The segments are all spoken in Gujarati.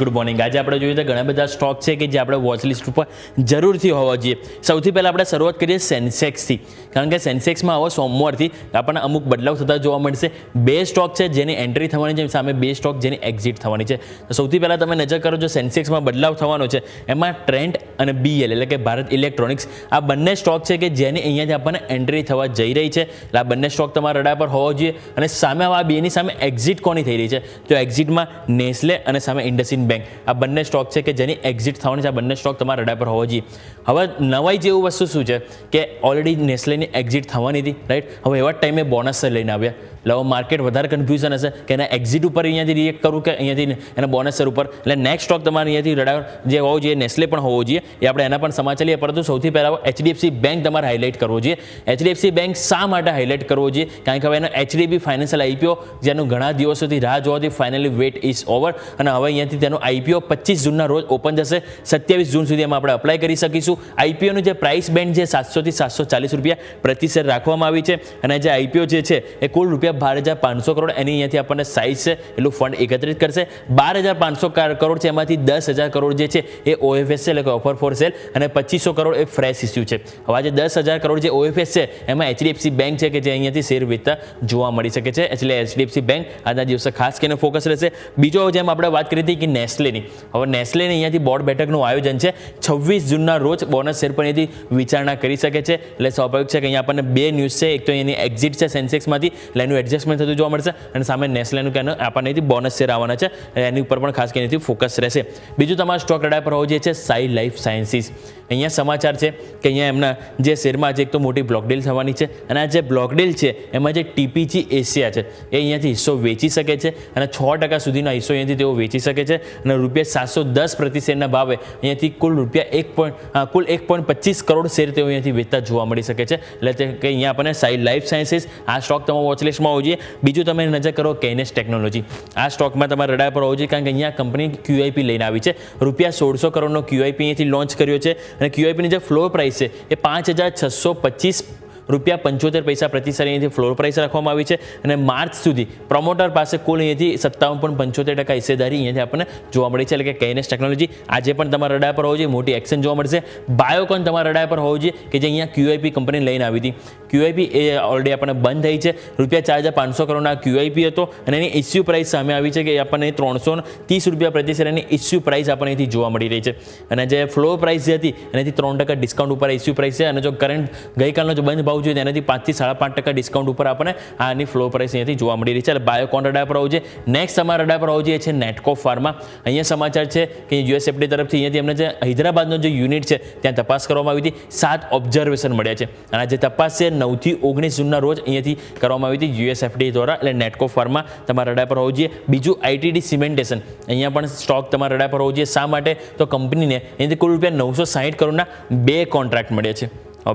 Good morning. આજે આપણે જોઈએ તો ઘણા બધા સ્ટોક છે કે જે આપણે વોચ લિસ્ટ ઉપર જરૂરથી હોવા જોઈએ। સૌથી પહેલાં આપણે શરૂઆત કરીએ સેન્સેક્સથી, કારણ કે સેન્સેક્સમાં હવે સોમવારથી આપણને અમુક બદલાવ થતા જોવા મળશે। બે સ્ટોક છે જેની એન્ટ્રી થવાની છે, સામે બે સ્ટોક જેની એક્ઝિટ થવાની છે। તો સૌથી પહેલાં તમે નજર કરો, જો સેન્સેક્સમાં બદલાવ થવાનો છે એમાં ટ્રેન્ડ અને BL એટલે કે ભારત ઇલેક્ટ્રોનિક્સ આ બંને સ્ટોક છે કે જેની અહીંયાથી આપણને એન્ટ્રી થવા જઈ રહી છે। એટલે આ બંને સ્ટોક તમારા રડા પર હોવો જોઈએ। અને સામે આ બેની સામે એક્ઝિટ કોની થઈ રહી છે, તો એક્ઝિટમાં નેસ્લે અને સામે ઇન્ડસઇન્ડ બેંક આ બંને સ્ટોક છે કે જેની એક્ઝિટ થવાની છે। આ બંને સ્ટોક તમારા રડા પર હોવો જોઈએ। હવે નવાઈ જેવું વસ્તુ શું છે કે ઓલરેડી નેસ્લેની એક્ઝિટ થવાની હતી, રાઈટ। હવે એવા ટાઈમે બોનસ લઈને આવ્યા, એટલે હવે માર્કેટ વધારે કન્ફ્યુઝન હશે કે એના એક્ઝિટ ઉપર અહીંયાથી રિએક્ટ કરવું કે અહીંયાથી એના બોનસ ઉપર। એટલે નેક્સ્ટ સ્ટોક તમારે અહીંયાથી રડા જે હોવો જોઈએ નેસ્લે પણ હોવો જોઈએ, એ આપણે એના પણ સમાચાર લઈએ। પરંતુ સૌથી પહેલાં HDFC બેંક તમારે હાઇલાઇટ કરવો જોઈએ। HDFC બેંક શા માટે હાઇલાઇટ કરવો જોઈએ, કારણ કે હવે એનો HDB ફાઇનાન્શિયલ IPO જેનું ઘણા દિવસોથી રાહ જોવાથી ફાઇનલી વેટ ઇઝ ઓવર, અને હવે અહીંયાથી તેનો IPO 25 જૂનના રોજ ઓપન જશે। 27 જૂન સુધી એમાં આપણે અપ્લાય કરી શકીશું। IPOનું જે પ્રાઇસ બેન્ડ છે 700 થી 740 રૂપિયા પ્રતિ શેર રાખવામાં આવી છે, અને જે IPO જે છે એ કુલ રૂપિયા 12,500 કરોડ એની અહીંયાથી આપણને સાઇઝ છે એટલું ફંડ એકત્રિત કરશે। 12,500 કરોડ છે, એમાંથી 10,000 કરોડ જે છે એ OFS છે એટલે કે ઓફર ફોર સેલ, અને 2500 કરોડ એ ફ્રેશ ઇસ્યુ છે। હવે આજે 10,000 કરોડ જે OFS છે એમાં HDFC બેંક છે કે જે અહીંયાથી શેર વેચતા જોવા મળી શકે છે। એટલે HDFC બેંક આજના દિવસે ખાસ કરીને ફોકસ રહેશે। બીજો જેમ આપણે વાત કરી હતી કે નેસ્લેની, હવે નેસ્લેની અહીંયાથી બોર્ડ બેઠકનું આયોજન છે 26 જૂનના રોજ બોનસ શેર પર અહીંયાથી વિચારણા કરી શકે છે। એટલે સ્વાભાવિક છે કે અહીંયા આપણને બે ન્યૂઝ છે, એક તો એની એક્ઝિટ છે સેન્સેક્સમાંથી, એટલે એનું એડજસ્ટમેન્ટ થતું જોવા મળશે, અને સામે નેસ્લેનું કે આપણને અહીંથી બોનસ શેર આવવાના છે, એની ઉપર પણ ખાસ કરીને ફોકસ રહેશે। બીજું તમારા સ્ટોક રડા પર હોવું જોઈએ છે સાઈ લાઈફ સાયન્સીસ। અહીંયા સમાચાર છે કે અહીંયા એમના જે શેરમાં આજે એક તો મોટી બ્લોક ડીલ થવાની છે, અને આ જે બ્લોક ડીલ છે એમાં જે TPG એશિયા છે એ અહીંયાથી હિસ્સો વેચી શકે છે, અને 6% સુધીનો હિસ્સો અહીંયાથી તેઓ વેચી શકે છે, અને રૂપિયા 710 પ્રતિ શેરના ભાવે અહીંયાથી કુલ રૂપિયા 1.25 કરોડ શેર તેઓ અહીંયાથી વેચતા જોવા મળી શકે છે। એટલે કે અહીંયા આપણને સાઈ લાઈફ સાયન્સીસ આ સ્ટોક તમારા વોચલિસ્ટમાં હોવો જોઈએ। બીજું તમે નજર કરો કેનેસ ટેકનોલોજી, આ સ્ટોકમાં તમારે રડા પર હોવું જોઈએ, કારણ કે અહીંયા કંપની QIP લઈને આવી છે। રૂપિયા 1600 કરોડનો QIP અહીંયાથી લોન્ચ કર્યો છે, અને QIPની જે ફ્લોર પ્રાઇસ છે એ 5,625 રૂપિયા 75 પ્રતિ શેર અહીંયાથી ફ્લોર પ્રાઇસ રાખવામાં આવી છે, અને માર્ચ સુધી પ્રમોટર પાસે કુલ અહીંયાથી 57.75% હિસ્સેદારી અહીંયાથી આપણને જોવા મળી છે। એટલે કે કેનેસ ટેકનોલોજી આજે પણ તમારા રડા પર હોવું જોઈએ, મોટી એક્શન જોવા મળશે। બાયોકોન તમારા રડા પર હોવું જોઈએ કે જે અહીંયા QIP કંપની લઈને આવી હતી। QIP એ ઓલરેડી આપણને બંધ થઈ છે, રૂપિયા 4,500 કરોડના QIP હતો, અને એની ઇસ્યુ પ્રાઇસ સામે આવી છે કે આપણને 330 રૂપિયા પ્રતિ શેર એની ઇસ્યુ પ્રાઇસ આપણને અહીંથી જોવા મળી રહી છે, અને જે ફ્લોર પ્રાઇસ જે હતી એનાથી 3% ડિસ્કાઉન્ટ ઉપર ઇસ્યુ પ્રાઇસ છે, અને જો કરંટ ગઈકાલનો જો બંધ જોઈએ એનાથી 5 થી 5.5% ડિસ્કાઉન્ટ ઉપર આપણને આની ફ્લો પ્રાઇસ અહીંયાથી જોવા મળી રહી છે। એટલે બાયોકોન રડા પર હોવું જોઈએ। નેક્સ્ટ તમારા રડા પર હોવું જોઈએ છે નેટકો ફાર્મા। અહીંયા સમાચાર છે કે USFDA તરફથી અહીંયાથી એમને જે હૈદરાબાદનો જે યુનિટ છે ત્યાં તપાસ કરવામાં આવી હતી, 7 ઓબ્ઝર્વેશન મળ્યા છે, અને આ જે તપાસ છે 9 થી 19 જૂનના રોજ અહીંયાથી કરવામાં આવી હતી USFDA દ્વારા। એટલે નેટકો ફાર્મા તમારા રડા પર હોવું જોઈએ। બીજું ITD સિમેન્ટેશન, અહીંયા પણ સ્ટોક તમારા રડા પર હોવું જોઈએ। શા માટે, તો કંપનીને અહીંયાથી કુલ રૂપિયા 960 કરોડના 2 કોન્ટ્રાક્ટ મળ્યા છે।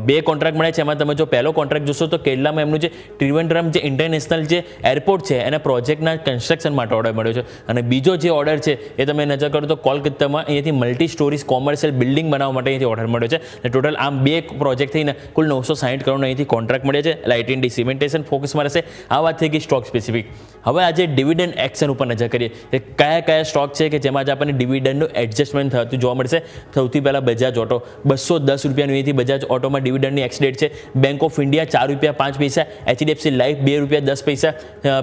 2 કોન્ટ્રાક્ટ મળ્યા છે, એમાં તમે જો પહેલો કોન્ટ્રાક્ટ જોશો તો કેરલામાં એમનું જે ત્રિવેન્દ્રમ જે ઇન્ટરનેશનલ જે એરપોર્ટ છે એના પ્રોજેક્ટના કન્સ્ટ્રક્શન માટે ઓર્ડર મળ્યો છે, અને બીજો જે ઓર્ડર છે એ તમે નજર કરો તો કોલકાતામાં અહીંયાથી મલ્ટી સ્ટોરીઝ કોમર્શિયલ બિલ્ડિંગ બનાવવા માટે અહીંયાથી ઓર્ડર મળ્યો છે। એટલે ટોટલ આમ 2 પ્રોજેક્ટ થઈને કુલ 960 કરોડનો અહીંથી કોન્ટ્રાક્ટ મળ્યા છે। એટલે ITD સિમેન્ટેશન ફોકસમાં રહેશે। આ વાત થઈ ગઈ સ્ટોક સ્પેસિફિક। હવે આજે ડિવિડન્ડ એક્શન ઉપર નજર કરીએ કે કયા સ્ટોક છે કે જેમાં આજે આપણને ડિવિડન્ડનું એડજસ્ટમેન્ટ થતું જોવા મળશે। સૌથી પહેલાં બજાજ ઓટો, 210 રૂપિયાનું અહીંથી બજાજ ઓટોમાં ડિવિડન્ડની એક્સ ડેટ છે। બેંક ઓફ ઇન્ડિયા 4 રૂપિયા 5 પૈસા, HDFC લાઇફ 2 રૂપિયા 10 પૈસા,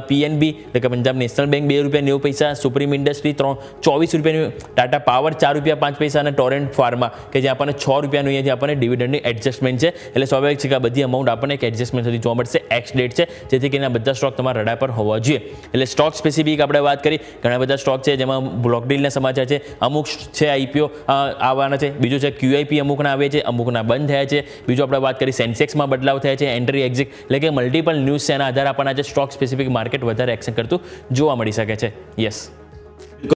PNB એટલે કે પંજાબ નેશનલ બેંક 2 રૂપિયા 90 પૈસા, સુપ્રીમ ઇન્ડસ્ટ્રી 24 રૂપિયાનું, ટાટા પાવર 4 રૂપિયા 5 પૈસા, અને ટોરેન્ટ ફાર્મા કે જે આપણને 6 રૂપિયાનું અહીંયાથી આપણને ડિવિડન્ડની એડજસ્ટમેન્ટ છે। એટલે સ્વાભાવિક છે કે આ બધી અમાઉન્ટ આપણને એક એડજસ્ટમેન્ટ થતી જોવા મળશે, એક્સ ડેટ છે, જેથી કરીને બધા સ્ટોક તમારા રડા પર હોવા જોઈએ। એટલે સ્ટોક સ્પેસિફિક આપણે વાત કરી, ઘણા બધા સ્ટોક છે જેમાં બ્લોક ડીલના સમાચાર છે, અમુક છે IPO આવવાના છે, બીજું છે QIP અમુકના આવે છે, અમુકના બંધ થયા છે, બીજું આપણે વાત કરી સેન્સેક્સમાં બદલાવ થયા છે, એન્ટ્રી એક્ઝિટ, એટલે કે મલ્ટિપલ ન્યૂઝ છે, એના આધારે આપણને આજે સ્ટોક સ્પેસિફિક માર્કેટ વધારે એક્શન કરતું જોવા મળી શકે છે। યસ।